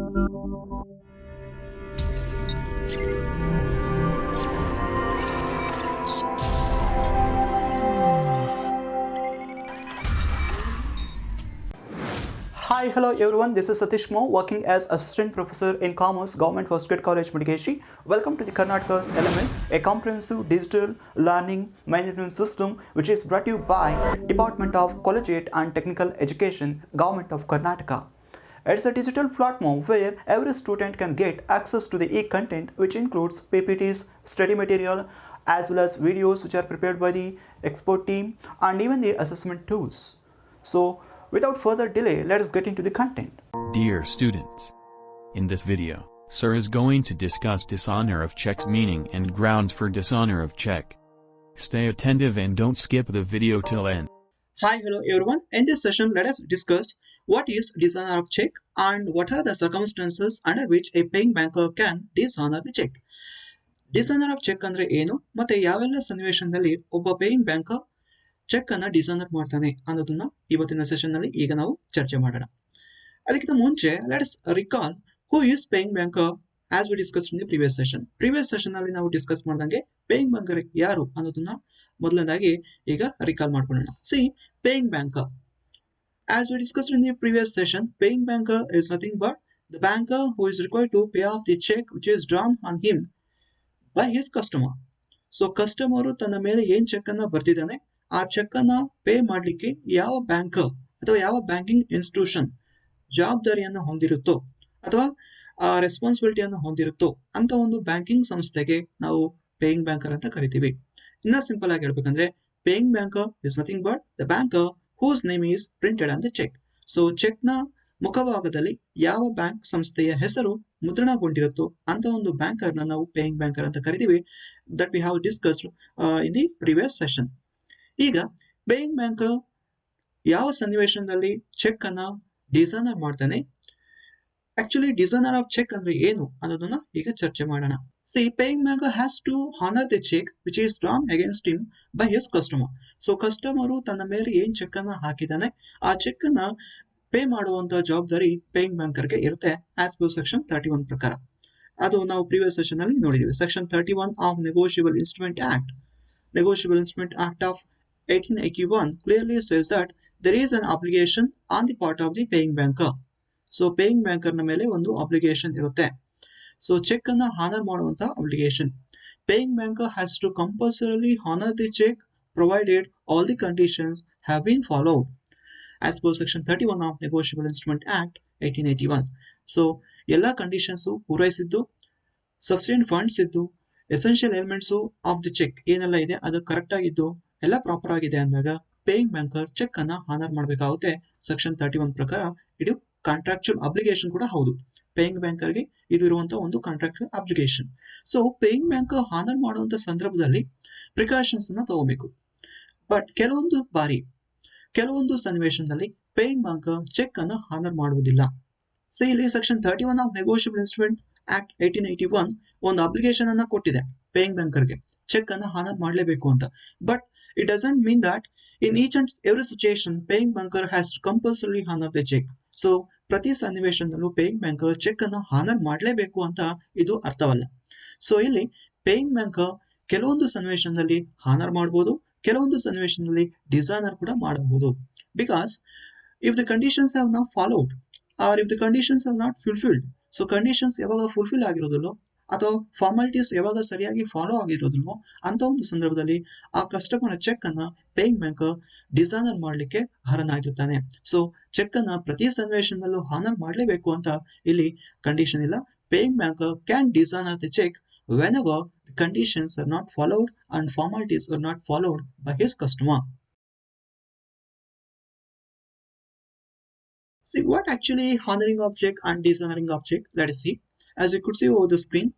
Hi, hello everyone. This is Satish Mo, working as Assistant Professor in Commerce, Government First Grade College, Mudigeshi. Welcome to the Karnataka's LMS, a comprehensive digital learning management system which is brought to you by Department of Collegiate and Technical Education, Government of Karnataka. It's a digital platform where every student can get access to the e-content which includes PPTs, study material, as well as videos which are prepared by the expert team and even the assessment tools. So, without further delay, let us get into the content. Dear students, in this video, Sir is going to discuss Dishonour of Cheque's meaning and grounds for Dishonour of Cheque. Stay attentive and don't skip the video till end. Hi, hello everyone. In this session, let us discuss what is dishonour of cheque and what are the circumstances under which a paying banker can dishonor the cheque. Dishonour of cheque ಅಂದ್ರೆ ಏನು ಮತ್ತೆ ಯಾವೆಲ್ಲ ಸನ್ನಿವೇಶದಲ್ಲಿ ಒಬ್ಬ paying banker cheque ಅನ್ನ dishonour ಮಾಡ್ತಾನೆ ಅನ್ನೋದನ್ನ ಇವತ್ತಿನ ಸೆಷನ್ ನಲ್ಲಿ ಈಗ ನಾವು ಚರ್ಚೆ ಮಾಡೋಣ. ಅದಕ್ಕಿಂತ ಮುಂಚೆ let's recall who is paying banker as we discuss in the previous session. Previous session ನಲ್ಲಿ ನಾವು ಡಿಸ್ಕಸ್ ಮಾಡ್ದಂಗೆ ಪೇಯಿಂಗ್ ಬ್ಯಾಂಕರ್ ಯಾರು ಅನ್ನೋದನ್ನ ಮೊದಲನೇದಾಗಿ ಈಗ ರಿಕಾಲ್ ಮಾಡ್ಕೊಳ್ಳೋಣ. C, paying banker as we discussed in the previous session, paying banker is nothing but the banker who is required to pay off the check which is drawn on him by his customer. So customer ತನ್ನ ಮೇಲೆ ಏನ್ check ಅನ್ನ ಬರ್ತಿದ್ದಾನೆ ಆ cheque ಅನ್ನ pay ಮಾಡ್ಲಿಕ್ಕೆ ಯಾವ banker ಅಥವಾ ಯಾವ ಬ್ಯಾಂಕಿಂಗ್ ಇನ್ಸ್ಟಿಟ್ಯೂಷನ್ ಜವಾಬ್ದಾರಿಯನ್ನ ಹೊಂದಿರುತ್ತೋ ಅಥವಾ ರೆಸ್ಪಾನ್ಸಿಬಿಲಿಟಿಯನ್ನು ಹೊಂದಿರುತ್ತೋ ಅಂತ ಒಂದು ಬ್ಯಾಂಕಿಂಗ್ ಸಂಸ್ಥೆಗೆ ನಾವು ಪೇಯಿಂಗ್ ಬ್ಯಾಂಕರ್ ಅಂತ ಕರಿತೀವಿ. ಇನ್ನ ಸಿಂಪಲ್ ಆಗಿ ಹೇಳ್ಬೇಕಂದ್ರೆ paying banker is nothing but the banker whose name is printed on the check. So cheque ನ ಮುಖಭಾಗದಲ್ಲಿ ಯಾವ ಬ್ಯಾಂಕ್ ಸಂಸ್ಥೆಯ ಹೆಸರು ಮುದ್ರಣಗೊಂಡಿರುತ್ತೋ ಅಂತ ಒಂದು ಬ್ಯಾಂಕರ್ ನಾವು ಪೇಯಿಂಗ್ ಬ್ಯಾಂಕರ್ ಅಂತ ಕರಿತೀವಿ. That we have discussed in the previous session. ಈಗ ಪೇಯಿಂಗ್ ಬ್ಯಾಂಕರ್ ಯಾವ ಸನ್ನಿವೇಶದಲ್ಲಿ ಚೆಕ್ ಅನ್ನ ಡಿಸಾನರ್ ಮಾಡ್ತಾನೆ, ಆಕ್ಚುಲಿ ಡಿಸಾನರ್ ಆಫ್ ಚೆಕ್ ಅಂದ್ರೆ ಏನು ಅನ್ನೋದನ್ನ ಈಗ ಚರ್ಚೆ ಮಾಡೋಣ. See, paying banker has to honor the check which is drawn against him by his customer. So customer ತನ್ನ ಮೇಲೆ ಏನ್ ಚೆಕ್ ಅನ್ನ ಹಾಕಿದಾನೆ ಆ ಚೆಕ್ ಅನ್ನ ಪೇ ಮಾಡುವಂತ ಜವಾಬ್ದಾರಿ ಪೇಯಿಂಗ್ ಬ್ಯಾಂಕರ್ಗೆ ಇರುತ್ತೆ ಆಸ್ ಪರ್ ಸೆಕ್ಷನ್ 31 ಪ್ರಕಾರ. ಅದು ನಾವು ಪ್ರೀವಿಯಸ್ ಸೆಷನ್ ಅಲ್ಲಿ ನೋಡಿದೀವಿ. Section 31 of negotiable instrument act. Negotiable Instrument Act of 1881 clearly says that there is an obligation on the part of the paying banker. So paying banker ನ ಮೇಲೆ ಒಂದು obligation ಇರುತ್ತೆ. So cheque ಅನ್ನ honour ಮಾಡುವಂತ obligation. Paying banker has to compulsorily honour the cheque provided all the conditions have been followed as per section 31 of negotiable instrument act 1881. So ಎಲ್ಲಾ conditions ಪೂರೈಸಿದ್ದು, sufficient funds ಇದ್ದು, essential elements of the cheque ಏನೆಲ್ಲ ಇದೆ ಅದು correct ಆಗಿದ್ದು ಎಲ್ಲ proper ಆಗಿದೆ ಅಂದಾಗ ಪೇಯಿಂಗ್ ಬ್ಯಾಂಕರ್ ಚೆಕ್ ಅನ್ನ ಹಾನರ್ ಮಾಡಬೇಕಾಗುತ್ತೆ ಸೆಕ್ಷನ್ 31 ಪ್ರಕಾರ. ಇದು ಕಾಂಟ್ರಾಕ್ಚುಯಲ್ ಅಬ್ಲಿಗೇಷನ್ ಕೂಡ ಹೌದು. ಪೇಯಿಂಗ್ ಬ್ಯಾಂಕರ್ಗೆ ಇದು ಇರುವಂತಹ ಒಂದು contractual obligation. So paying banker honour ಮಾಡುವಂತ ಸಂದರ್ಭದಲ್ಲಿ ಪ್ರಿಕಾಷನ್ಸ್ ಅನ್ನ ತಗೋಬೇಕು. ಬಟ್ ಕೆಲವೊಂದು ಸನ್ನಿವೇಶದಲ್ಲಿ ಪೇಯಿಂಗ್ ಬ್ಯಾಂಕರ್ ಚೆಕ್ ಅನ್ನ ಹಾನರ್ ಮಾಡುವುದಿಲ್ಲ. ಸೊ ಇಲ್ಲಿ section 31 of negotiable instrument act 1881 ಒಂದು ಅಬ್ಲಿಗೇಷನ್ ಅನ್ನ ಕೊಟ್ಟಿದೆ ಪೇಯಿಂಗ್ ಬ್ಯಾಂಕರ್ಗೆ ಚೆಕ್ ಅನ್ನ ಹಾನರ್ ಮಾಡಲೇಬೇಕು ಅಂತ. But it doesn't mean that in each and every situation paying banker has to compulsory honour the cheque. So ಪ್ರತಿ ಸನ್ನಿವೇಶದಲ್ಲೂ ಪೇಯಿಂಗ್ ಬ್ಯಾಂಕರ್ ಚೆಕ್ ಅನ್ನು ಹಾನರ್ ಮಾಡಲೇಬೇಕು ಅಂತ ಇದು ಅರ್ಥವಲ್ಲ. ಸೊ ಇಲ್ಲಿ ಪೇಯಿಂಗ್ ಬ್ಯಾಂಕರ್ ಕೆಲವೊಂದು ಸನ್ನಿವೇಶದಲ್ಲಿ ಹಾನರ್ ಮಾಡಬಹುದು, ಕೆಲವೊಂದು ಸನ್ನಿವೇಶದಲ್ಲಿ ಡಿಸಾನರ್ ಕೂಡ ಮಾಡಬಹುದು. Because if the conditions have not followed or if the conditions have not fulfilled, so conditions ಯಾವಾಗ ಫುಲ್ಫಿಲ್ ಆಗಿರೋದಿಲ್ಲೋ ಅಥವಾ ಫಾರ್ಮಾಲಿಟೀಸ್ ಯಾವಾಗ ಸರಿಯಾಗಿ ಫಾಲೋ ಆಗಿರೋದಿಲ್ವೋ ಅಂತ ಒಂದು ಸಂದರ್ಭದಲ್ಲಿ ಆ ಕಸ್ಟಮರ್ ಚೆಕ್ ಅನ್ನ ಪೇಯಿಂಗ್ ಬ್ಯಾಂಕರ್ ಡಿಸಾನರ್ ಮಾಡ್ಲಿಕ್ಕೆ ಅರ್ಹನಾಗಿರ್ತಾನೆ. ಸೊ ಚೆಕ್ ಅನ್ನ ಪ್ರತಿ ಸನ್ನಿವೇಶದಲ್ಲೂ ಹಾನರ್ ಮಾಡಲೇಬೇಕು ಅಂತ ಇಲ್ಲಿ ಕಂಡೀಷನ್ ಇಲ್ಲ. Paying banker can dishonour the cheque whenever the conditions are not followed and formalities are not followed by his customer. See, what actually honoring of check and dishonoring of check? Let us see. As you could see over the screen,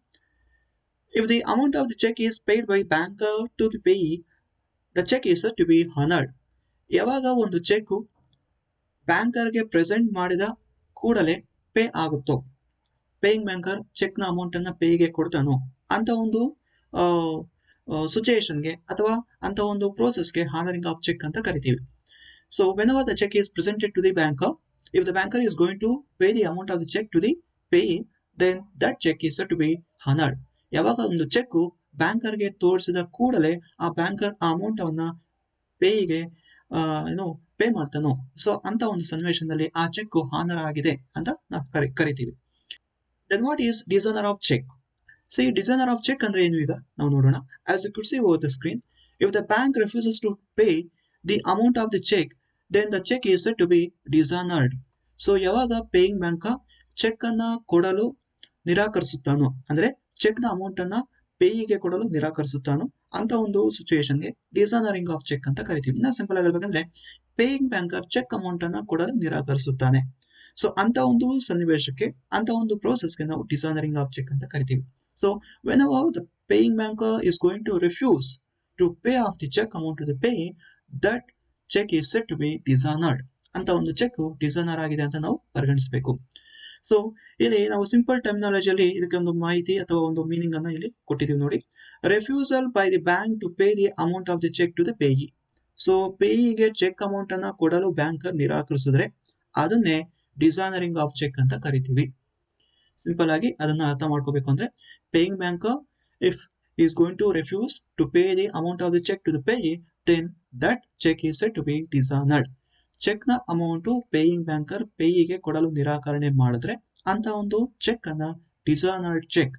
if the amount of the check is paid by banker to the payee, the check is said to be honored. ಯಾವಾಗ ಒಂದು check ಬ್ಯಾಂಕರ್ಗೆ present ಮಾಡಿದ ಕೂಡಲೇ pay ಆಗುತ್ತೋ, paying banker check ನ amount ಅನ್ನ ಪೇಗೆ ಕೊಡ್ತಾನೋ ಅಂತ ಒಂದು ಸಿಚುಯೇಷನ್ಗೆ ಅಥವಾ ಅಂತ ಒಂದು ಪ್ರೋಸೆಸ್ಗೆ ಹಾನರಿಂಗ್ ಆಫ್ ಚೆಕ್ ಅಂತ ಕರಿತೀವಿ. So whenever the check is presented to the banker, if the banker is going to pay the amount of the check to the pay, then that check is said to be honored. ಯಾವಾಗ ಒಂದು check ಬ್ಯಾಂಕರ್ಗೆ ತೋರಿಸಿದ ಕೂಡಲೇ ಆ banker ಆ amount ಅವನ್ನ ಪೇಗೆ ಏನು pay ಮಾಡ್ತಾನೋ, so ಅಂತ ಒಂದು ಸನ್ನಿವೇಶದಲ್ಲಿ ಆ ಚೆಕ್ ಹಾನರ್ ಆಗಿದೆ ಅಂತ ನಾವು ಕರಿತೀವಿ. Then what is dishonour of cheque? See dishonour of cheque ಅಂದ್ರೆ ಏನು ಈಗ ನಾವು ನೋಡೋಣ. As you could see over the screen, if the bank refuses to pay the amount of the cheque, then the cheque is said to be dishonoured. So ಯಾವಾಗ paying bank cheque ಅನ್ನ ಕೊಡಲು ನಿರಾಕರಿಸುತ್ತಾನೋ, ಅಂದ್ರೆ check ನ amount ಅನ್ನ ಪೇಯಿಗೆ ಕೊಡಲು ನಿರಾಕರಿಸುತ್ತಾನೋ ಅಂತ ಒಂದು ಸಿಚುವೇಶನ್ಗೆ ಡಿಸನರಿಂಗ್ of cheque ಅಂತ ಕರಿತೀವಿ. ಇನ್ನ ಸಿಂಪಲ್ ಆಗಿ ಹೇಳ್ಬೇಕಂದ್ರೆ ಪೇಯಿಂಗ್ ಬ್ಯಾಂಕರ್ ಚೆಕ್ ಅಮೌಂಟ್ ಅನ್ನ ಕೊಡಲು ನಿರಾಕರಿಸುತ್ತಾನೆ. ಸೊ ಅಂತ ಒಂದು ಸನ್ನಿವೇಶಕ್ಕೆ, ಅಂತ ಒಂದು ಪ್ರೋಸೆಸ್ಗೆ ನಾವು ಡಿಸನರಿಂಗ್ ಆಫ್ ಚೆಕ್ ಅಂತ ಕರಿತೀವಿ. So whenever the paying banker is going to refuse to pay off the check amount to the pay, that check is said to be dishonored. ಅಂತ ಒಂದು ಚೆಕ್ ಡಿಸನರ್ ಆಗಿದೆ ಅಂತ ನಾವು ಪರಿಗಣಿಸಬೇಕು. ಸೊ ಇಲ್ಲಿ ನಾವು ಸಿಂಪಲ್ ಟರ್ಮಿನಾಲಜಿಯಲ್ಲಿ ಇದಕ್ಕೆ ಒಂದು ಮಾಹಿತಿ ಅಥವಾ ಒಂದು ಮೀನಿಂಗ್ ಅನ್ನ ಇಲ್ಲಿ ಕೊಟ್ಟಿದ್ದೀವಿ ನೋಡಿ. Refusal by the bank to pay the amount of the cheque to the payee. So ಪೇಯಿಗೆ ಚೆಕ್ ಅಮೌಂಟ್ ಅನ್ನ ಕೊಡಲು ಬ್ಯಾಂಕರ್ ನಿರಾಕರಿಸಿದ್ರೆ ಅದನ್ನೇ ಡಿಸನರಿಂಗ್ ಆಫ್ ಚೆಕ್ ಅಂತ ಕರಿತೀವಿ. ಸಿಂಪಲ್ ಆಗಿ ಅದನ್ನ ಅರ್ಥ ಮಾಡ್ಕೋಬೇಕು ಅಂದ್ರೆ, paying banker if is going to refuse to pay the amount of the cheque to the payee, then that cheque is said to be dishonoured. Cheque ನ ಅಮೌಂಟ್ ಪೇಯಿಂಗ್ ಬ್ಯಾಂಕರ್ ಪೇಯಿಗೆ ಕೊಡಲು ನಿರಾಕರಣೆ ಮಾಡಿದ್ರೆ ಅಂತ ಒಂದು ಚೆಕ್ ಅನ್ನ ಡಿಸನರ್ಡ್ ಚೆಕ್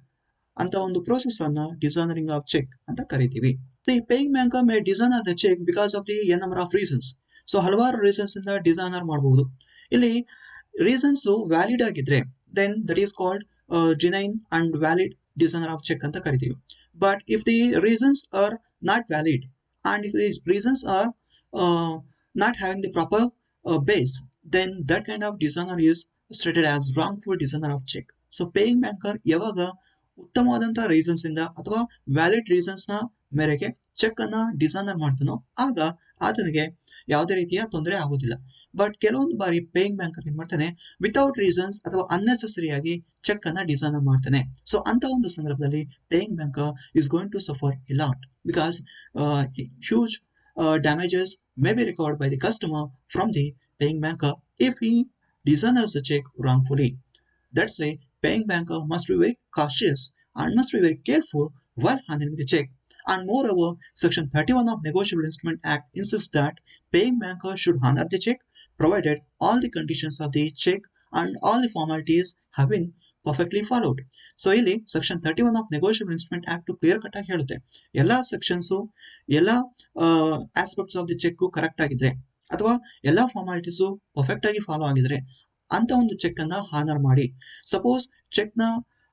ಅಂತ ಒಂದು ಪ್ರೋಸೆಸ್ ಅನ್ನ ಡಿಸನರಿಂಗ್ ಆಫ್ ಚೆಕ್ ಅಂತ ಕರಿತೀವಿ. See paying banker may dishonour the cheque because of the n number of reasons. So ಹಲವಾರು ರೀಸನ್ಸ್ ಇಂದ ಡಿಸನರ್ ಮಾಡಬಹುದು. ಇಲ್ಲಿ ರೀಸನ್ಸ್ ವ್ಯಾಲಿಡ್ ಆಗಿದ್ರೆ then that is called genuine and valid dishonour of cheque ಅಂತ ಕರಿತೀವಿ. But if the reasons are not valid and if the reasons are not having the proper base, then that kind of dishonor is stated as wrongful dishonor of check. So paying banker ಯಾವಾಗ ಉತ್ತಮವಾದಂತಹ reasons ಇಂದ ಅಥವಾ valid reasons ನ ಮೇರೆಗೆ check ಅನ್ನ ಡಿಸನರ್ ಮಾಡ್ತಾನೋ ಆಗ ಆತನಿಗೆ ಯಾವುದೇ ರೀತಿಯ ತೊಂದರೆ ಆಗುದಿಲ್ಲ. ಬಟ್ ಕೆಲವೊಂದು ಬಾರಿ ಪೇಯಿಂಗ್ ಬ್ಯಾಂಕರ್ ಏನ್ ಮಾಡ್ತಾನೆ, ವಿತೌಟ್ ರೀಸನ್ಸ್ ಅಥವಾ ಅನ್ನೆಸೆಸರಿ ಆಗಿ ಚೆಕ್ ಅನ್ನ ಡಿಸನರ್ ಮಾಡ್ತಾನೆ. ಸೊ ಅಂತ ಒಂದು ಸಂದರ್ಭದಲ್ಲಿ paying banker is going to suffer a lot because huge damages may be recovered by the customer from the paying banker if he dishonors the check wrongfully. That's why paying banker must be very cautious and must be very careful while handling the check. And moreover, Section 31 of Negotiable Instrument Act insists that paying banker should honor the check provided all the conditions of the check and all the formalities have been perfectly followed. So ಇಲ್ಲಿ section 31 of negotiable instrument act clear cut ಆಗಿ ಹೇಳುತ್ತೆ, ಎಲ್ಲಾ sections ಎಲ್ಲಾ aspects of the cheque correct ಆಗಿದ್ರೆ ಅಥವಾ ಎಲ್ಲಾ ಫಾರ್ಮಾಲಿಟೀಸು perfect ಆಗಿ follow ಆಗಿದ್ರೆ ಅಂತ ಒಂದು ಚೆಕ್ ಅನ್ನ ಹಾನರ್ ಮಾಡಿ. ಸಪೋಸ್ ಚೆಕ್ ನ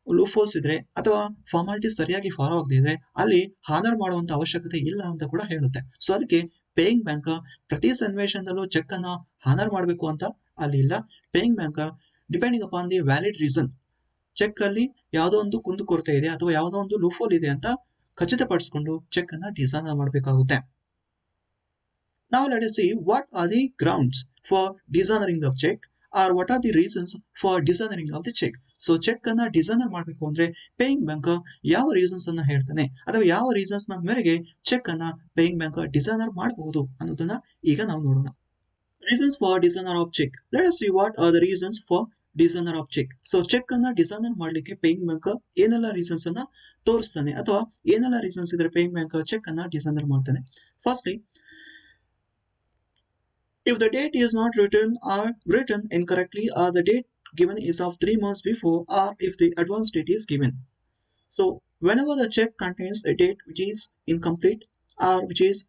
ಲೂಫೋಲ್ಸ್ ಇದ್ರೆ ಅಥವಾ ಫಾರ್ಮಾಲಿಟೀಸ್ ಸರಿಯಾಗಿ ಫಾಲೋ ಆಗದಿದ್ರೆ ಅಲ್ಲಿ ಹಾನರ್ ಮಾಡುವಂತ ಅವಶ್ಯಕತೆ ಇಲ್ಲ ಅಂತ ಕೂಡ ಹೇಳುತ್ತೆ. ಸೊ ಅದಕ್ಕೆ ಪೇಯಿಂಗ್ ಬ್ಯಾಂಕರ್ ಪ್ರತಿ ಸನ್ನಿವೇಶನದಲ್ಲೂ ಚೆಕ್ ಅನ್ನ ಹಾನರ್ ಮಾಡಬೇಕು ಅಂತ ಅಲ್ಲಿ ಇಲ್ಲ. Paying banker depending upon the valid reason, cheque ಅಲ್ಲಿ ಯಾವುದೋ ಒಂದು ಕುಂದುಕೊರತೆ ಇದೆ ಅಥವಾ ಯಾವುದೋ ಒಂದು ಲೂಫೋಲ್ ಇದೆ ಅಂತ ಖಚಿತಪಡಿಸಿಕೊಂಡು ಚೆಕ್ ಅನ್ನ ಡಿಸನರ್ ಮಾಡಬೇಕಾಗುತ್ತೆ. Now let us see what are the grounds for dishonoring of check or what are the reasons for dishonoring of the check. So cheque ಅನ್ನ ಡಿಸನರ್ ಮಾಡಬೇಕು ಅಂದ್ರೆ ಪೇಯಿಂಗ್ ಬ್ಯಾಂಕರ್ ಯಾವ ರೀಸನ್ಸ್ ಅನ್ನ ಹೇಳ್ತಾನೆ ಅಥವಾ ಯಾವ ರೀಸನ್ಸ್ ನ ಮೇರೆಗೆ ಚೆಕ್ ಅನ್ನ ಪೇಯಿಂಗ್ ಬ್ಯಾಂಕರ್ ಡಿಸನರ್ ಮಾಡಬಹುದು ಅನ್ನೋದನ್ನ ಈಗ ನಾವು ನೋಡೋಣ. Reasons for dishonor of check. Let us see what are the reasons for dishonour of cheque. So cheque ಅನ್ನ ಡಿಸನರ್ ಮಾಡ್ಲಿಕ್ಕೆ ಪೇಯಿಂಗ್ ಬ್ಯಾಂಕರ್ ಏನೆಲ್ಲ ರೀಸನ್ಸ್ ಅನ್ನ ತೋರಿಸ್ತಾನೆ ಅಥವಾ ಏನೆಲ್ಲ ರೀಸನ್ಸ್ ಇದ್ರೆ ಪೇಯಿಂಗ್ ಬ್ಯಾಂಕರ್ ಚೆಕ್ ಅನ್ನ ಡಿಸನರ್ ಮಾಡ್ತಾನೆ. Firstly, if the date is not written incorrectly or the date given is of 3 months before or if the advance date is given. So whenever the check contains a date which is incomplete or which is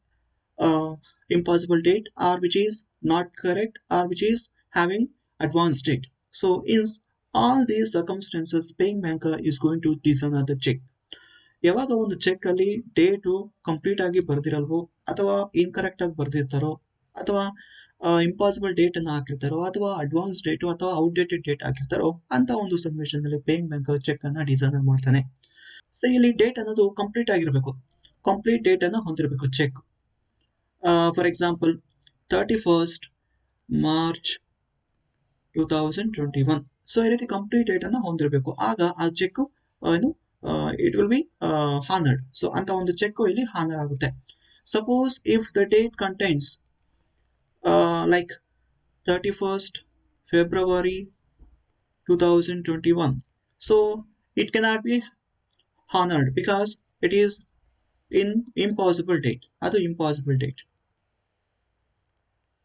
impossible date or which is not correct or which is having advance date. So in all these circumstances, paying banker is going to dishonor the check. ಯಾವಾಗ ಒಂದು check ಅಲ್ಲಿ date complete ಆಗಿ ಬರ್ದಿರಲ್ವೋ ಅಥವಾ incorrect ಆಗಿ ಬರ್ದಿರ್ತಾರೋ ಅಥವಾ impossible date ಅನ್ನು ಹಾಕಿರ್ತಾರೋ ಅಥವಾ advance date ಅಥವಾ ಔಟ್ಡೇಟೆಡ್ ಡೇಟ್ ಹಾಕಿರ್ತಾರೋ ಅಂತ ಒಂದು ಸನ್ನಿವೇಶನದಲ್ಲಿ ಪೇಯಿಂಗ್ ಬ್ಯಾಂಕರ್ ಚೆಕ್ ಅನ್ನ ಡಿಸನರ್ ಮಾಡ್ತಾನೆ. ಸೊ ಇಲ್ಲಿ ಡೇಟ್ ಅನ್ನೋದು ಕಂಪ್ಲೀಟ್ ಆಗಿರಬೇಕು, ಕಂಪ್ಲೀಟ್ ಡೇಟ್ ಅನ್ನ ಹೊಂದಿರಬೇಕು cheque. For example 31st March 2021. So ಈ ರೀತಿ ಕಂಪ್ಲೀಟ್ ಡೇಟ್ ಅನ್ನ ಹೊಂದಿರಬೇಕು, ಆಗ ಆ ಚೆಕ್ ಏನು it will be honoured. So ಅಂತ ಒಂದು ಚೆಕ್ ಇಲ್ಲಿ ಹಾನರ್ ಆಗುತ್ತೆ. Suppose if the date contains like 31st February 2021. So it cannot be honored because it is in impossible date. ಅದು impossible date,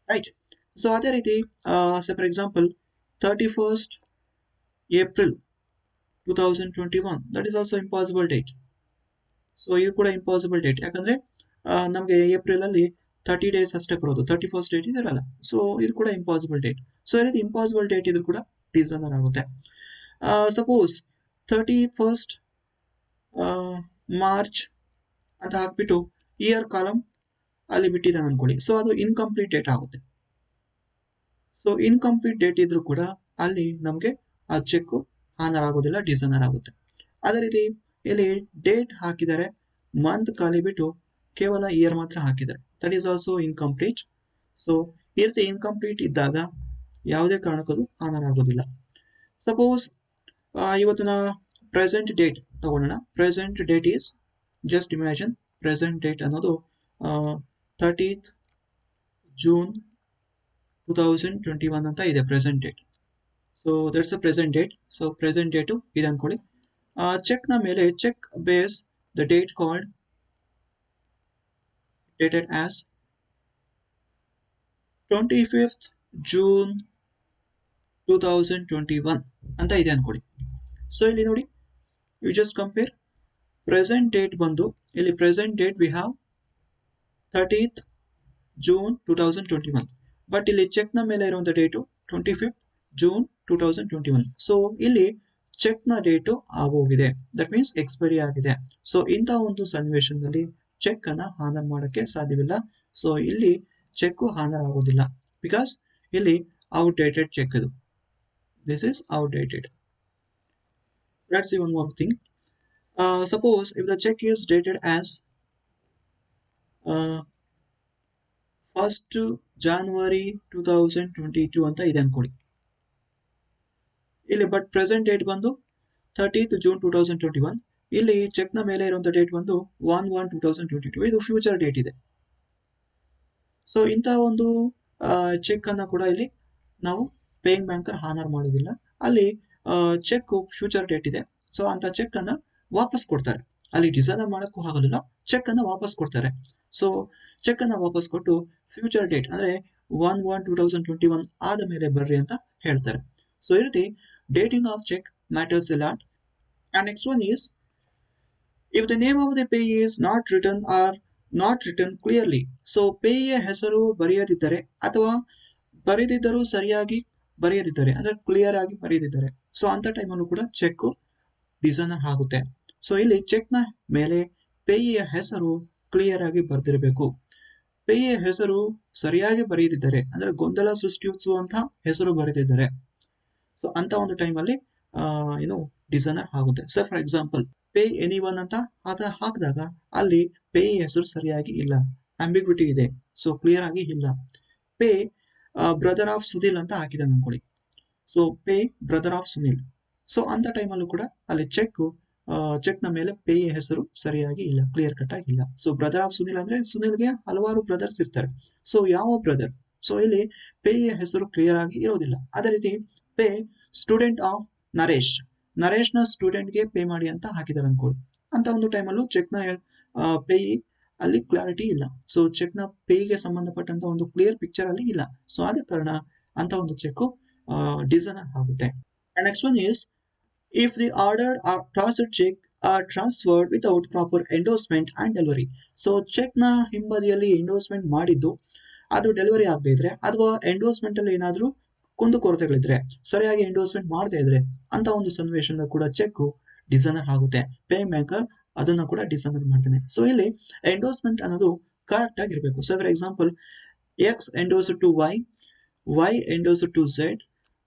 right? So ಅದೇ ರೀತಿ say for example 31st April 2021, that is also impossible date. So ಇದು ಕೂಡ impossible date, ಯಾಕಂದ್ರೆ ನಮಗೆ April ಅಲ್ಲಿ 30 days ಅಷ್ಟೇ ಬರೋದು, 31st ಡೇಟ್ ಇದಿರಲ್ಲ. ಸೊ ಇದು ಕೂಡ ಇಂಪಾಸಿಬಲ್ ಡೇಟ್. ಸೊ ಈ ರೀತಿ ಇಂಪಾಸಿಬಲ್ ಡೇಟ್ ಇದ್ರು ಕೂಡ ಡಿಸನರ್ ಆಗುತ್ತೆ. ಸಪೋಸ್ 31st ಮಾರ್ಚ್ ಅಂತ ಹಾಕ್ಬಿಟ್ಟು ಇಯರ್ ಕಾಲಮ್ ಅಲ್ಲಿ ಬಿಟ್ಟಿದ್ದಾನೆ ಅನ್ಕೊಳ್ಳಿ, ಸೊ ಅದು ಇನ್ಕಂಪ್ಲೀಟ್ ಡೇಟ್ ಆಗುತ್ತೆ. ಸೊ ಇನ್ಕಂಪ್ಲೀಟ್ ಡೇಟ್ ಇದ್ರೂ ಕೂಡ ಅಲ್ಲಿ ನಮಗೆ ಆ ಚೆಕ್ ಆನರ್ ಆಗೋದಿಲ್ಲ, ಡಿಸನರ್ ಆಗುತ್ತೆ. ಅದೇ ರೀತಿ ಇಲ್ಲಿ ಡೇಟ್ ಹಾಕಿದ್ದಾರೆ, ಮಂತ್ ಖಾಲಿ ಬಿಟ್ಟು ಕೇವಲ ಇಯರ್ ಮಾತ್ರ ಹಾಕಿದ್ದಾರೆ, that is also incomplete. So ಈ ರೀತಿ ಇನ್ಕಂಪ್ಲೀಟ್ ಇದ್ದಾಗ ಯಾವುದೇ ಕಾರಣಕ್ಕೂ ಆನರ್ ಆಗೋದಿಲ್ಲ. ಸಪೋಸ್ ಇವತ್ತಿನ ಪ್ರೆಸೆಂಟ್ ಡೇಟ್ ತಗೊಳ್ಳೋಣ. Present date is, just imagine, present date ಅನ್ನೋದು 30th June 2021 ಅಂತ ಇದೆ present date. So that's a present date. So present date ಇದೆ ಅನ್ಕೊಳ್ಳಿ. ಚೆಕ್ ನ ಮೇಲೆ cheque bears the date called dated as 25th June 2021 ಅಂತ ಇದೆ ಅನ್ಕೊಳ್ಳಿ. ಸೊ ಇಲ್ಲಿ ನೋಡಿ, you just compare. Present date ಬಂದು ಇಲ್ಲಿ present date we have 30th June 2021, but ಇಲ್ಲಿ ಚೆಕ್ ನ ಮೇಲೆ ಇರುವಂತ ಡೇಟು 25th June 2021. ಸೊ ಇಲ್ಲಿ ಚೆಕ್ ನ ಡೇಟು ಆಗೋಗಿದೆ, ದಟ್ ಮೀನ್ಸ್ ಎಕ್ಸ್ಪೈರಿ ಆಗಿದೆ. ಸೊ ಇಂತಹ ಒಂದು ಸನ್ನಿವೇಶದಲ್ಲಿ ಚೆಕ್ ಅನ್ನ ಆನರ್ ಮಾಡಕ್ಕೆ ಸಾಧ್ಯವಿಲ್ಲ. ಸೊ ಇಲ್ಲಿ ಚೆಕ್ ಆನರ್ ಆಗೋದಿಲ್ಲ, ಬಿಕಾಸ್ ಇಲ್ಲಿ ಔಟ್ಡೇಟೆಡ್ ಚೆಕ್ ಇದು. This is outdated. Let's see one more thing. Suppose if the cheque is dated as 1st January 2022 ಅಂತ ಇದೆ ಅನ್ಕೊಳ್ಳಿ. ಇಲ್ಲಿ ಬಟ್ ಪ್ರೆಸೆಂಟ್ ಡೇಟ್ ಬಂದು 30th June 2021. ಇಲ್ಲಿ ಚೆಕ್ ನ ಮೇಲೆ ಇರುವಂತ ಡೇಟ್ ಬಂದು 1/1/2022. ಇದು ಫ್ಯೂಚರ್ ಡೇಟ್ ಇದೆ. ಸೊ ಇಂತಹ ಒಂದು ಚೆಕ್ ಅನ್ನ ಕೂಡ ಇಲ್ಲಿ ನಾವು ಪೇಯಿಂಗ್ ಬ್ಯಾಂಕರ್ ಆನರ್ ಮಾಡೋದಿಲ್ಲ. ಅಲ್ಲಿ ಚೆಕ್ ಫ್ಯೂಚರ್ ಡೇಟ್ ಇದೆ, ಸೊ ಅಂತ ಚೆಕ್ ಅನ್ನ ವಾಪಸ್ ಕೊಡ್ತಾರೆ. ಅಲ್ಲಿ ಡಿಸೈನರ್ ಮಾಡಕ್ಕೂ ಆಗೋದಿಲ್ಲ, ಚೆಕ್ ಅನ್ನ ವಾಪಸ್ ಕೊಡ್ತಾರೆ. ಸೊ ಚೆಕ್ ಅನ್ನ ವಾಪಸ್ ಕೊಟ್ಟು ಫ್ಯೂಚರ್ ಡೇಟ್ ಅಂದ್ರೆ 1/1/2021 ಆದ ಮೇಲೆ ಬರ್ರಿ ಅಂತ ಹೇಳ್ತಾರೆ. ಸೊ ಈ ರೀತಿ dating of cheque matters a lot. And next one is, if the name of the payee is not written or not written clearly. So ಪೇಯಿಯ ಹೆಸರು ಬರೆಯದಿದ್ದರೆ ಅಥವಾ ಬರೆದಿದ್ದರೂ ಸರಿಯಾಗಿ ಬರೆಯದಿದ್ದರೆ, ಅಂದ್ರೆ ಕ್ಲಿಯರ್ ಆಗಿ ಬರೆಯದಿದ್ದರೆ, ಸೊ ಅಂತ ಟೈಮಲ್ಲೂ ಕೂಡ ಚೆಕ್ ಡಿಸೈನರ್ ಆಗುತ್ತೆ. ಸೊ ಇಲ್ಲಿ ಚೆಕ್ ನ ಮೇಲೆ ಪೇಯಿಯ ಹೆಸರು ಕ್ಲಿಯರ್ ಆಗಿ ಬರ್ದಿರಬೇಕು. ಪೇಯಿಯ ಹೆಸರು ಸರಿಯಾಗಿ ಬರೆಯದಿದ್ದರೆ, ಅಂದ್ರೆ ಗೊಂದಲ ಸೃಷ್ಟಿಸುವಂತಹ ಹೆಸರು ಬರೆದಿದ್ದರೆ, ಸೊ ಅಂತ ಒಂದು ಟೈಮಲ್ಲಿ ಏನು ಡಿಸೈನರ್ ಆಗುತ್ತೆ. Sir for example pay anyone ಅಂತ ಹಾಕಿದಾಗ ಅಲ್ಲಿ ಪೇ ಹೆಸರು ಸರಿಯಾಗಿ ಇಲ್ಲ, ಆಂಬಿಗ್ವಿಟಿ ಇದೆ, ಸೊ ಕ್ಲಿಯರ್ ಆಗಿ ಇಲ್ಲ. ಪೇ ಬ್ರದರ್ ಆಫ್ ಸುನಿಲ್ ಅಂತ ಹಾಕಿದೆ ಅನ್ಕೊಳ್ಳಿ. So pay brother of Sunil, so ಅಂತ ಟೈಮಲ್ಲೂ ಕೂಡ ಅಲ್ಲಿ ಚೆಕ್ ನ ಮೇಲೆ ಪೇ ಹೆಸರು ಸರಿಯಾಗಿ ಇಲ್ಲ, ಕ್ಲಿಯರ್ ಕಟ್ ಆಗಿಲ್ಲ. ಸೊ ಬ್ರದರ್ ಆಫ್ ಸುನಿಲ್ ಅಂದ್ರೆ ಸುನಿಲ್ಗೆ ಹಲವಾರು ಬ್ರದರ್ಸ್ ಇರ್ತಾರೆ, ಸೊ ಯಾವ ಬ್ರದರ್, ಸೊ ಇಲ್ಲಿ ಪೇ ಹೆಸರು ಕ್ಲಿಯರ್ ಆಗಿ ಇರೋದಿಲ್ಲ. ಅದೇ ರೀತಿ pay student of Naresh, Naresh ನ ಸ್ಟೂಡೆಂಟ್ ಗೆ ಪೇ ಮಾಡಿ ಅಂತ ಹಾಕಿದ್ದಾರೆ ಅನ್ಕೊಳ್ಳಿ. ಅಂತ ಒಂದು ಟೈಮಲ್ಲೂ ಚೆಕ್ ನ ಪೇ ಅಲ್ಲಿ ಕ್ಲಾರಿಟಿ ಇಲ್ಲ, ಸೊ ಚೆಕ್ ನ ಪೇಗೆ ಸಂಬಂಧಪಟ್ಟಂತ ಒಂದು ಕ್ಲಿಯರ್ ಪಿಕ್ಚರ್ ಅಲ್ಲಿ ಇಲ್ಲ. ಸೊ ಆದ ಕಾರಣ ಅಂತ ಒಂದು ಚೆಕ್ ಡಿಸೈನರ್ ಆಗುತ್ತೆ. And next one is, if the ordered or tossed check are transferred without proper endorsement and delivery. So cheque ನ ಹಿಂಬದಿಯಲ್ಲಿ ಎಂಡೋರ್ಸ್ಮೆಂಟ್ ಮಾಡಿದ್ದು ಅದು ಡೆಲಿವರಿ ಆಗದೆ ಇದ್ರೆ, ಅಥವಾ ಎಂಡೋರ್ಸ್ಮೆಂಟ್ ಅಲ್ಲಿ ಏನಾದ್ರೂ ಕುಂದುಕೊರತೆಗಳಿದ್ರೆ, ಸರಿಯಾಗಿ ಎಂಡೋರ್ಸ್ಮೆಂಟ್ ಮಾಡದೇ ಇದ್ರೆ, ಅಂತ ಒಂದು ಸನ್ನಿವೇಶನ ಕೂಡ ಚೆಕ್ ಡಿಸೈನರ್ ಆಗುತ್ತೆ. ಪೇಯಿಂಗ್ ಬ್ಯಾಂಕರ್ ಅದನ್ನ ಕೂಡ ಡಿಸೈನರ್ ಮಾಡ್ತಾನೆ. ಸೊ ಇಲ್ಲಿ ಎಂಡೋರ್ಸ್ಮೆಂಟ್ ಅನ್ನೋದು ಕರೆಕ್ಟ್ ಆಗಿರ್ಬೇಕು. So for example X endorse to Y endorse to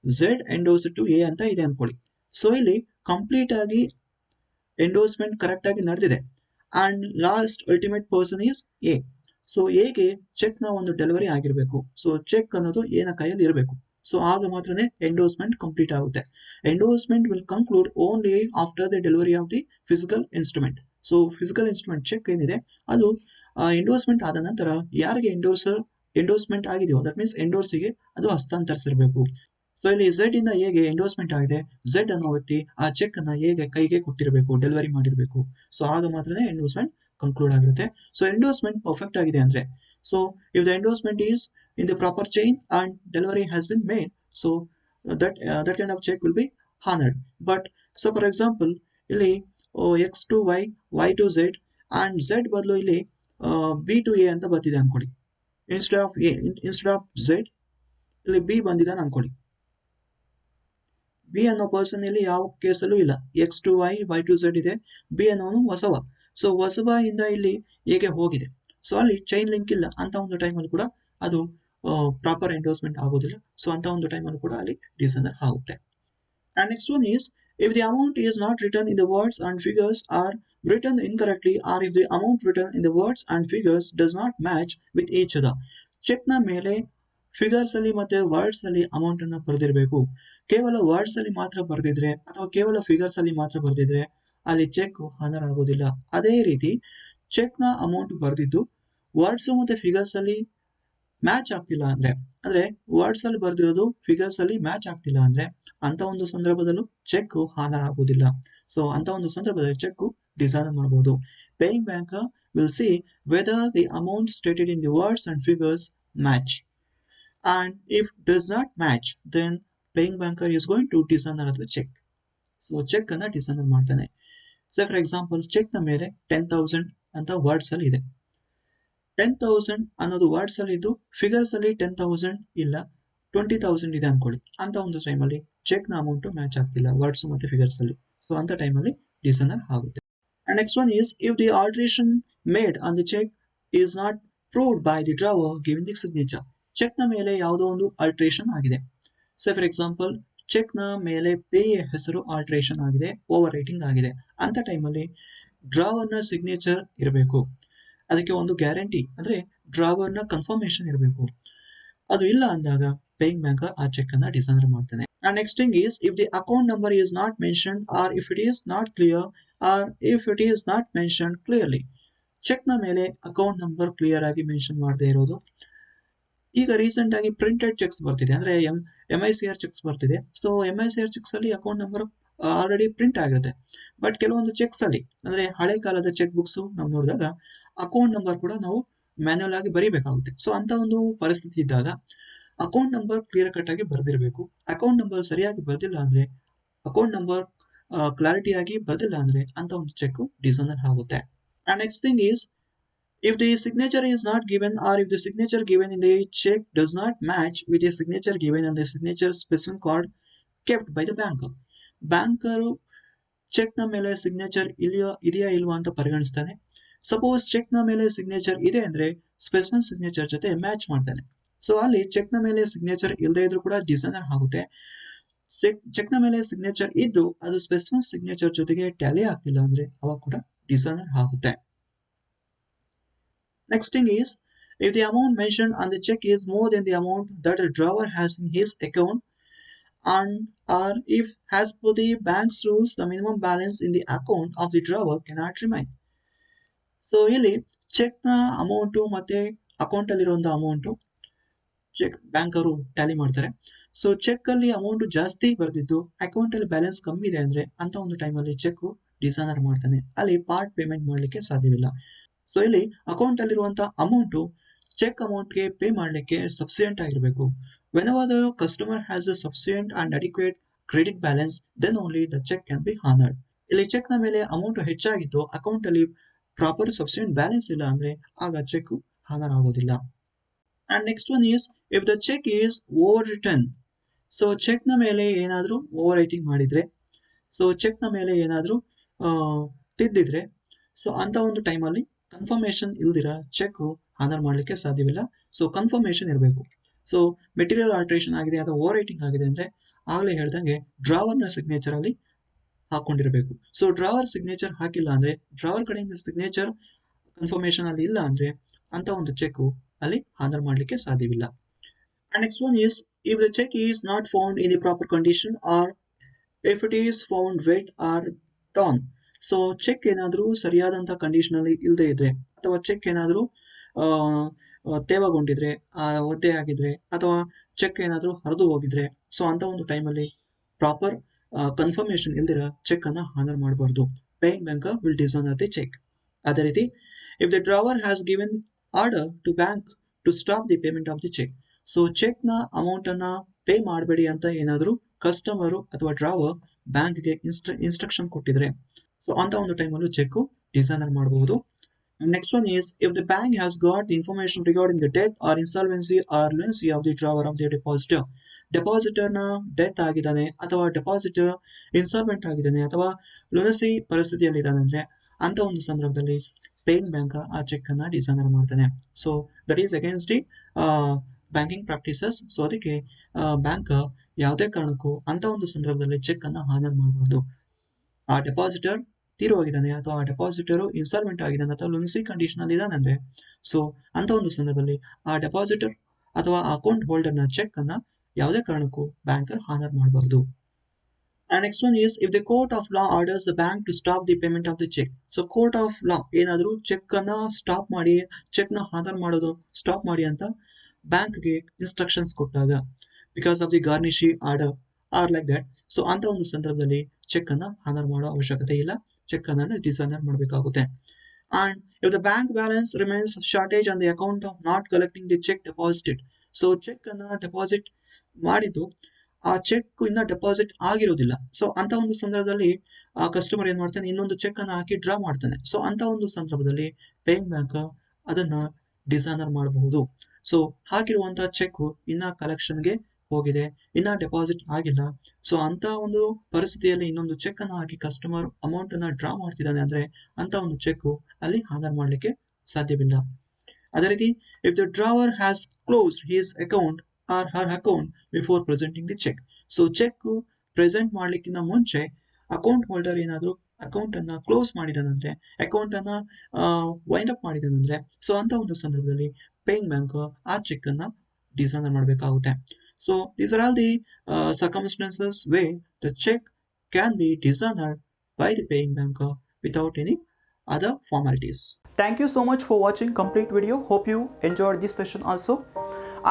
Z endorse to A ಅಂತ ಇದೆ ಅನ್ಕೊಳ್ಳಿ. ಸೊ ಇಲ್ಲಿ ಕಂಪ್ಲೀಟ್ ಆಗಿ ಎಂಡೋರ್ಸ್ಮೆಂಟ್ ಕರೆಕ್ಟ್ ಆಗಿ ನಡೆದಿದೆ, and last ultimate person is A. So ಎಗೆ ಚೆಕ್ ನ ಒಂದು ಡೆಲಿವರಿ ಆಗಿರ್ಬೇಕು. ಸೊ ಚೆಕ್ ಅನ್ನೋದು ಎ ನ ಕೈಯಲ್ಲಿ ಇರಬೇಕು. ಸೊ ಆಗ ಮಾತ್ರನೇ ಎಂಡೋರ್ಸ್ಮೆಂಟ್ ಕಂಪ್ಲೀಟ್ ಆಗುತ್ತೆ. Endorsement will conclude only after the delivery of the physical instrument. So physical instrument cheque ಏನಿದೆ ಅದು ಎಂಡೋರ್ಸ್ಮೆಂಟ್ ಆದ ನಂತರ ಯಾರಿಗೆ ಎಂಡೋರ್ಸ್ಮೆಂಟ್ ಆಗಿದೆಯೋ, ದಟ್ ಮೀನ್ಸ್ ಎಂಡೋರ್ಸಿಗೆ ಅದು ಹಸ್ತಾಂತರಿಸಿರ್ಬೇಕು. ಸೊ ಇಲ್ಲಿ ಝೆಡ್ ಇಂದ ಹೇಗೆ ಎಂಡೋಸ್ಮೆಂಟ್ ಆಗಿದೆ, ಝೆಡ್ ಅನ್ನೋ ವ್ಯಕ್ತಿ ಆ ಚೆಕ್ ಅನ್ನ ಹೇಗೆ ಕೈಗೆ ಕೊಟ್ಟಿರಬೇಕು, ಡೆಲಿವರಿ ಮಾಡಿರಬೇಕು. ಸೊ ಆಗ ಮಾತ್ರನೇ ಎಂಡೋಸ್ಮೆಂಟ್ ಕನ್ಕ್ಲೂಡ್ ಆಗಿರುತ್ತೆ. ಸೊ ಎಂಡೋಸ್ಮೆಂಟ್ ಪರ್ಫೆಕ್ಟ್ ಆಗಿದೆ ಅಂದ್ರೆ, so if the endorsement is in the proper chain and delivery has been made, so that kind of check will be honored. But so for example ಇಲ್ಲಿ X to Y, Y to Z and Z ಬದಲು ಇಲ್ಲಿ B to A ಅಂತ ಬರ್ತಿದೆ ಅನ್ಕೊಳ್ಳಿ. Instead of Z ಇಲ್ಲಿ B ಬಂದಿದೆ ಅನ್ಕೊಳ್ಳಿ. B ಅನ್ನೋ ಪರ್ಸನ್ ಇಲ್ಲಿ ಯಾವ ಕೇಸಲ್ಲೂ ಇಲ್ಲ. X to Y, Y to Z ಇದೆ, ಬಿ ಅನ್ನೋನು ಹೊಸವ. ಸೊ ಹೊಸವ ಇಂದ ಇಲ್ಲಿ ಹೇಗೆ ಹೋಗಿದೆ, ಸೊ ಅಲ್ಲಿ ಚೈನ್ ಲಿಂಕ್ ಇಲ್ಲ ಅಂತ ಒಂದು ಟೈಮಲ್ಲಿ ಕೂಡ ಅದು ಪ್ರಾಪರ್ ಎಂಡೋಸ್ಮೆಂಟ್ ಆಗೋದಿಲ್ಲ. ಸೊ ಅಂತ ಒಂದು ಟೈಮಲ್ಲಿ ಕೂಡ ಅಲ್ಲಿ ಡಿಸನರ್ ಆಗುತ್ತೆ. And next one is, if the amount is not written in the words and figures are written incorrectly, or if the amount written in the words and figures does not match with each other. Cheque ನ ಮೇಲೆ figures ಅಲ್ಲಿ ಮತ್ತೆ words ಅಲ್ಲಿ amount ಅನ್ನ ಬರೆದಿರಬೇಕು. ಕೇವಲ words ಅಲ್ಲಿ ಮಾತ್ರ ಬರೆದಿದ್ರೆ ಅಥವಾ ಕೇವಲ ಫಿಗರ್ಸ್ ಅಲ್ಲಿ ಮಾತ್ರ ಬರೆದಿದ್ರೆ ಅಲ್ಲಿ ಚೆಕ್ ಹಾನರ್ ಆಗೋದಿಲ್ಲ. ಅದೇ ರೀತಿ ಚೆಕ್ ನ ಅಮೌಂಟ್ ಬರೆದಿದ್ದು ವರ್ಡ್ಸ್ ಮತ್ತೆ ಫಿಗರ್ಸ್ ಅಲ್ಲಿ ಮ್ಯಾಚ್ ಆಗ್ತಿಲ್ಲ ಅಂದ್ರೆ ವರ್ಡ್ಸ್ ಅಲ್ಲಿ ಬರ್ದಿರೋದು ಫಿಗರ್ಸ್ ಅಲ್ಲಿ ಮ್ಯಾಚ್ ಆಗ್ತಿಲ್ಲ ಅಂದ್ರೆ ಅಂತ ಒಂದು ಸಂದರ್ಭದಲ್ಲೂ ಚೆಕ್ ಹಾನರ್ ಆಗೋದಿಲ್ಲ. ಸೊ ಅಂತ ಒಂದು ಸಂದರ್ಭದಲ್ಲಿ ಚೆಕ್ ಡಿಸಾನರ್ ಮಾಡಬಹುದು. Paying bank will see whether the amount stated in the words and figures match, and if does not match then paying banker is going to dishonour ಅಥವಾ cheque. So cheque ಅನ್ನ dishonour ಮಾಡ್ತಾನೆ. So for example cheque ನ ಮೇಲೆ 10,000 ಅಂತ words ಅಲ್ಲಿ ಇದೆ. 10,000 ಅನ್ನೋದು words ಅಲ್ಲಿ ಇದ್ದು ಫಿಗರ್ಸ್ ಅಲ್ಲಿ 10,000 ಇಲ್ಲ, 20,000 ಇದೆ ಅನ್ಕೊಳ್ಳಿ. ಅಂತ ಒಂದು ಟೈಮಲ್ಲಿ ಚೆಕ್ ನ ಅಮೌಂಟ್ ಮ್ಯಾಚ್ ಆಗ್ತಿಲ್ಲ ವರ್ಡ್ಸ್ ಮತ್ತೆ ಫಿಗರ್ಸ್ ಅಲ್ಲಿ. ಸೊ ಅಂತ ಟೈಮಲ್ಲಿ ಡಿಸನರ್ ಆಗುತ್ತೆ. And next one is, if the alteration made on the cheque is not proved by the drawer giving the signature. Cheque ನ ಮೇಲೆ ಯಾವುದೋ ಒಂದು ಆಲ್ಟ್ರೇಷನ್ ಆಗಿದೆ. ಸೊ ಫಾರ್ ಎಕ್ಸಾಂಪಲ್ ಚೆಕ್ ನ ಮೇಲೆ ಪೇ ಹೆಸರು ಆಲ್ಟ್ರೇಷನ್ ಆಗಿದೆ, ಓವರ್ ರೈಟಿಂಗ್ ಆಗಿದೆ. ಅಂತ ಟೈಮಲ್ಲಿ ಡ್ರಾವರ್ ನ ಸಿಗ್ನೇಚರ್ ಇರಬೇಕು. ಅದಕ್ಕೆ ಒಂದು ಗ್ಯಾರಂಟಿ ಅಂದ್ರೆ ಡ್ರಾವರ್ ನ ಕನ್ಫರ್ಮೇಶನ್ ಇರಬೇಕು. ಅದು ಇಲ್ಲ ಅಂದಾಗ ಪೇಯಿಂಗ್ ಬ್ಯಾಂಕ್ ಆ ಚೆಕ್ ಅನ್ನ ಡಿಸನರ್ ಮಾಡ್ತಾನೆ. And next thing is, if the account number is not mention or if it is not clear or if it is not mention clearly. Cheque ನ ಮೇಲೆ ಅಕೌಂಟ್ ನಂಬರ್ ಕ್ಲಿಯರ್ ಆಗಿ mention ಮಾಡದೇ ಇರೋದು. ಈಗ recent ಆಗಿ printed cheques ಬರ್ತಿದೆ, ಅಂದ್ರೆ MICR cheques ಬರ್ತಿದೆ. ಸೊ MICR ಚೆಕ್ಸ್ ಅಲ್ಲಿ ಅಕೌಂಟ್ ನಂಬರ್ ಆಲ್ರೆಡಿ ಪ್ರಿಂಟ್ ಆಗಿರುತ್ತೆ. ಬಟ್ ಕೆಲವೊಂದು ಚೆಕ್ಸ್ ಅಲ್ಲಿ ಅಂದ್ರೆ ಹಳೆ ಕಾಲದ ಚೆಕ್ ಬುಕ್ಸ್ ನಾವು ನೋಡಿದಾಗ ಅಕೌಂಟ್ ನಂಬರ್ ಕೂಡ ನಾವು ಮ್ಯಾನ್ಯಲ್ ಆಗಿ ಬರೀಬೇಕಾಗುತ್ತೆ. ಸೊ ಅಂತ ಒಂದು ಪರಿಸ್ಥಿತಿ ಇದ್ದಾಗ ಅಕೌಂಟ್ ನಂಬರ್ ಕ್ಲಿಯರ್ ಕಟ್ ಆಗಿ ಬರ್ದಿರಬೇಕು. ಅಕೌಂಟ್ ನಂಬರ್ ಸರಿಯಾಗಿ ಬರ್ದಿಲ್ಲ ಅಂದ್ರೆ, ಅಕೌಂಟ್ ನಂಬರ್ ಕ್ಲಾರಿಟಿ ಆಗಿ ಬರ್ದಿಲ್ಲ ಅಂದ್ರೆ ಅಂತ ಒಂದು ಚೆಕ್ ಡಿಸನರ್ ಆಗುತ್ತೆ. And next thing is, if the signature is not given or if the signature given in the check does not match with a signature given on the signature specimen card kept by the banker. Banker cheque ನ ಮೇಲೆ signature ಇದೆಯಾ ಇಲ್ವಾ ಅಂತ ಪರಿಗಣಿಸ್ತಾನೆ. Suppose check ನ ಮೇಲೆ signature ಇದೆ ಅಂದ್ರೆ specimen signature ಜೊತೆ ಮ್ಯಾಚ್ ಮಾಡ್ತಾನೆ. ಸೊ ಅಲ್ಲಿ ಚೆಕ್ ನ ಮೇಲೆ ಸಿಗ್ನೇಚರ್ ಇಲ್ಲದೆ ಇದ್ರೂ ಕೂಡ ಡಿಸನರ್ ಆಗುತ್ತೆ. ಚೆಕ್ ನ ಮೇಲೆ ಸಿಗ್ನೇಚರ್ ಇದ್ದು ಅದು ಸ್ಪೆಸಿಮನ್ ಸಿಗ್ನೇಚರ್ ಜೊತೆಗೆ ಟ್ಯಾಲಿ ಆಗ್ತಿಲ್ಲ ಅಂದ್ರೆ ಅವಾಗ ಕೂಡ ಡಿಸನರ್ ಆಗುತ್ತೆ. Next thing is, if the amount mentioned on the check is more than the amount that the drawer has in his account, and or if as per the bank's rules the minimum balance in the account of the drawer cannot remain. So ಇಲ್ಲಿ cheque ನ amount ಮತ್ತೆ account ಅಲ್ಲಿರುವಂತ amount cheque ಬ್ಯಾಂಕರು tally ಮಾಡ್ತಾರೆ. So cheque ಅಲ್ಲಿ amount ಜಾಸ್ತಿ ಬರ್ದಿದ್ದು account ಅಲ್ಲಿ ಬ್ಯಾಲೆನ್ಸ್ ಕಮ್ಮಿ ಇದೆ ಅಂದ್ರೆ ಅಂತ ಒಂದು ಟೈಮಲ್ಲಿ ಚೆಕ್ ಡಿಸನರ್ ಮಾಡ್ತಾನೆ. ಅಲ್ಲಿ ಪಾರ್ಟ್ ಪೇಮೆಂಟ್ ಮಾಡ್ಲಿಕ್ಕೆ ಸಾಧ್ಯವಿಲ್ಲ. ಸೊ ಇಲ್ಲಿ ಅಕೌಂಟ್ ಅಲ್ಲಿರುವಂತಹ ಅಮೌಂಟ್ ಚೆಕ್ ಅಮೌಂಟ್ ಗೆ ಪೇ ಮಾಡಲಿಕ್ಕೆ ಸಫಿಸಿಯೆಂಟ್ ಆಗಿರಬೇಕು. Whenever the customer has a sufficient and adequate credit balance then only the cheque can be honoured. ಇಲ್ಲಿ ಚೆಕ್ ನ ಮೇಲೆ ಅಮೌಂಟ್ ಹೆಚ್ಚಾಗಿದ್ದು ಅಕೌಂಟ್ ಅಲ್ಲಿ ಪ್ರಾಪರ್ ಸಫಿಸಿಯೆಂಟ್ ಬ್ಯಾಲೆನ್ಸ್ ಇಲ್ಲ ಅಂದ್ರೆ ಆಗ ಚೆಕ್ ಹಾನರ್ ಆಗೋದಿಲ್ಲ. And next one is, if the cheque is overwritten. So cheque ನ ಮೇಲೆ ಏನಾದ್ರೂ ಓವರ್ ರೈಟಿಂಗ್ ಮಾಡಿದ್ರೆ, ಸೊ ಚೆಕ್ ನ ಮೇಲೆ ಏನಾದ್ರೂ ತಿದ್ದಿದ್ರೆ, ಸೊ ಅಂತ ಒಂದು ಟೈಮಲ್ಲಿ ಕನ್ಫರ್ಮೇಶನ್ ಇಲ್ದಿರ ಚೆಕ್ ಹಾನರ್ ಮಾಡ್ಲಿಕ್ಕೆ ಸಾಧ್ಯವಿಲ್ಲ. ಸೊ ಕನ್ಫರ್ಮೇಶನ್ ಇರಬೇಕು. ಸೊ ಮೆಟೀರಿಯಲ್ ಆಲ್ಟ್ರೇಷನ್ ಆಗಿದೆ ಅಥವಾ ಓವರ್ ರೈಟಿಂಗ್ ಆಗಿದೆ ಅಂದ್ರೆ ಆಗ್ಲೇ ಹೇಳ್ದಂಗೆ ಡ್ರಾವರ್ ನ ಸಿಗ್ನೇಚರ್ ಅಲ್ಲಿ ಹಾಕೊಂಡಿರಬೇಕು. ಸೊ ಡ್ರಾವರ್ ಸಿಗ್ನೇಚರ್ ಹಾಕಿಲ್ಲ ಅಂದ್ರೆ, ಡ್ರಾವರ್ ಕಡೆಯಿಂದ ಸಿಗ್ನೇಚರ್ ಕನ್ಫರ್ಮೇಶನ್ ಅಲ್ಲಿ ಇಲ್ಲ ಅಂದ್ರೆ ಅಂತ ಒಂದು ಚೆಕ್ ಅಲ್ಲಿ ಹಾನರ್ ಮಾಡ್ಲಿಕ್ಕೆ ಸಾಧ್ಯವಿಲ್ಲ. And next one is, if the check is not found in the proper condition or if it is found wet or torn. So cheque ಏನಾದರೂ ಸರಿಯಾದಂತಹ ಕಂಡೀಷನ್ ಅಲ್ಲಿ ಇಲ್ಲದೆ ಇದ್ರೆ ಅಥವಾ ಚೆಕ್ ಏನಾದರೂ ತೇವಗೊಂಡಿದ್ರೆ, ಒದ್ದೆ ಆಗಿದ್ರೆ, ಅಥವಾ ಚೆಕ್ ಏನಾದರೂ ಹರಿದು ಹೋಗಿದ್ರೆ, ಸೊ ಅಂತ ಒಂದು ಟೈಮಲ್ಲಿ ಪ್ರಾಪರ್ ಕನ್ಫರ್ಮೇಶನ್ ಇಲ್ದಿರ ಚೆಕ್ ಅನ್ನ ಹಾನರ್ ಮಾಡಬಾರ್ದು. Paying banker will dishonour the cheque. ಅದೇ ರೀತಿ if the drawer has given order to bank to stop the payment of the cheque. So cheque ನ ಅಮೌಂಟ್ ಅನ್ನ ಪೇ ಮಾಡಬೇಡಿ ಅಂತ ಏನಾದರೂ ಕಸ್ಟಮರು ಅಥವಾ ಡ್ರಾವರ್ ಬ್ಯಾಂಕ್ಗೆ ಇನ್ಸ್ಟ್ರಕ್ಷನ್ ಕೊಟ್ಟಿದ್ರೆ, ಸೊ ಅಂತ ಒಂದು ಟೈಮಲ್ಲೂ ಚೆಕ್ ಡಿಸಾನರ್ ಮಾಡಬಹುದು. Next one is if the bank has got the information regarding the death or insolvency or lunacy of the drawer of the depositor. ಡೆಪಾಸಿಟರ್ನ ಡೆತ್ ಆಗಿದ್ದಾನೆ ಅಥವಾ ಡೆಪಾಸಿಟರ್ ಇನ್ಸಾಲ್ವೆಂಟ್ ಆಗಿದ್ದಾನೆ ಅಥವಾ ಲುನಸಿ ಪರಿಸ್ಥಿತಿಯಲ್ಲಿದ್ದಾನೆ ಅಂದ್ರೆ ಅಂತ ಒಂದು ಸಂದರ್ಭದಲ್ಲಿ ಪೇಯಿಂಗ್ ಬ್ಯಾಂಕ್ ಆ ಚೆಕ್ ಅನ್ನ ಡಿಸಾನರ್ ಮಾಡ್ತಾನೆ. So that is against the banking practices. So ಅದಕ್ಕೆ ಬ್ಯಾಂಕ್ ಯಾವುದೇ ಕಾರಣಕ್ಕೂ ಅಂತ ಒಂದು ಸಂದರ್ಭದಲ್ಲಿ ಚೆಕ್ ಅನ್ನ ಹಾನರ್ ಮಾಡಬಾರ್ದು. ಆ ಡೆಪಾಸಿಟರ್ ತೀರೋ ಹೋಗಿದ್ದಾನೆ ಅಥವಾ ಆ ಡೆಪಾಸಿಟರು ಇನ್ಸಾಲ್ವೆಂಟ್ ಆಗಿದ್ದಾನೆ ಅಥವಾ ಲುನ್ಸಿ ಕಂಡೀಷನ್ ಅಲ್ಲಿ ಇದಾನೆ ಅಂದ್ರೆ, ಸೊ ಅಂತ ಒಂದು ಸಂದರ್ಭದಲ್ಲಿ ಆ ಡೆಪಾಸಿಟರ್ ಅಥವಾ ಅಕೌಂಟ್ ಹೋಲ್ಡರ್ನ ಚೆಕ್ ಅನ್ನ ಯಾವುದೇ ಕಾರಣಕ್ಕೂ ಬ್ಯಾಂಕರ್ ಹಾನರ್ ಮಾಡಬಾರ್ದು. And next one is if the court of law orders the bank to stop the payment of the check. So court of law ಏನಾದರೂ ಚೆಕ್ ಅನ್ನ ಸ್ಟಾಪ್ ಮಾಡಿ, ಚೆಕ್ ನ ಹಾನರ್ ಮಾಡೋದು ಸ್ಟಾಪ್ ಮಾಡಿ ಅಂತ ಬ್ಯಾಂಕ್ಗೆ ಇನ್ಸ್ಟ್ರಕ್ಷನ್ಸ್ ಕೊಟ್ಟಾಗ, because of the garnishee order or like that, so ಅಂತ ಒಂದು ಸಂದರ್ಭದಲ್ಲಿ ಚೆಕ್ ಅನ್ನ ಹಾನರ್ ಮಾಡೋ ಅವಶ್ಯಕತೆ ಇಲ್ಲ, ಚೆಕ್ ಅನ್ನ ಡಿಸಾನರ್ ಮಾಡಬೇಕಾಗುತ್ತೆ. And if the bank balance remains shortage on the account of not collecting the check deposited. So cheque ಅನ್ನ ಡೆಪಾಸಿಟ್ ಮಾಡಿದ್ದು ಆ ಚೆಕ್ ಇನ್ನ ಡೆಪಾಸಿಟ್ ಆಗಿರೋದಿಲ್ಲ. ಸೊ ಅಂತ ಒಂದು ಸಂದರ್ಭದಲ್ಲಿ ಆ ಕಸ್ಟಮರ್ ಏನ್ ಮಾಡ್ತಾನೆ, ಇನ್ನೊಂದು ಚೆಕ್ ಅನ್ನ ಹಾಕಿ ಡ್ರಾ ಮಾಡ್ತಾನೆ. ಸೊ ಅಂತ ಒಂದು ಸಂದರ್ಭದಲ್ಲಿ ಪೇಯಿಂಗ್ ಬ್ಯಾಂಕ್ ಅದನ್ನ ಡಿಸಾನರ್ ಮಾಡಬಹುದು. ಸೊ ಹಾಕಿರುವಂತಹ ಚೆಕ್ ಇನ್ನ ಕಲೆಕ್ಷನ್ಗೆ ಹೋಗಿದೆ, ಇನ್ನ ಡೆಪಾಸಿಟ್ ಆಗಿಲ್ಲ. ಸೊ ಅಂತ ಒಂದು ಪರಿಸ್ಥಿತಿಯಲ್ಲಿ ಇನ್ನೊಂದು ಚೆಕ್ ಅನ್ನ ಹಾಕಿ ಕಸ್ಟಮರ್ ಅಮೌಂಟ್ ಅನ್ನ ಡ್ರಾ ಮಾಡ್ತಿದ್ದಾನೆ ಅಂದ್ರೆ ಅಂತ ಒಂದು ಚೆಕ್ ಅಲ್ಲಿ ಹಾನರ್ ಮಾಡ್ಲಿಕ್ಕೆ ಸಾಧ್ಯವಿಲ್ಲ. ಅದೇ ರೀತಿ if the drawer has closed his account or her account before presenting the cheque. So cheque present ಮಾಡ್ಲಿಕ್ಕಿಂತ ಮುಂಚೆ ಅಕೌಂಟ್ ಹೋಲ್ಡರ್ ಏನಾದ್ರು ಅಕೌಂಟ್ ಅನ್ನ ಕ್ಲೋಸ್ ಮಾಡಿದಾನಂದ್ರೆ, ಅಕೌಂಟ್ ಅನ್ನ ವೈಂಡ್ ಅಪ್ ಮಾಡಿದಾನಂದ್ರೆ, ಸೊ ಅಂತ ಒಂದು ಸಂದರ್ಭದಲ್ಲಿ ಪೇಯಿಂಗ್ ಬ್ಯಾಂಕ್ ಆ ಚೆಕ್ ಅನ್ನ ಡಿಸಾನರ್ ಮಾಡಬೇಕಾಗುತ್ತೆ. So these are all the circumstances where the check can be dishonored by the paying banker without any other formalities. Thank you so much for watching complete video. Hope you enjoyed this session also.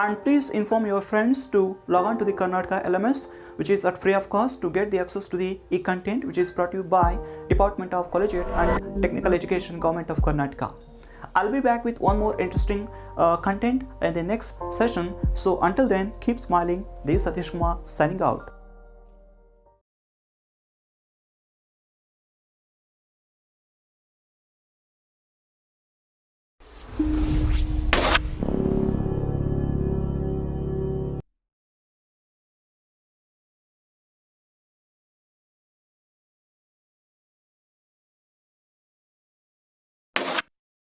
And please inform your friends to log on to the Karnataka LMS, which is at free of cost, to get the access to the e-content which is brought to you by Department of Collegiate and Technical Education, Government of Karnataka. I'll be back with one more interesting content in the next session. So until then, keep smiling. This is Satish Kumar signing out.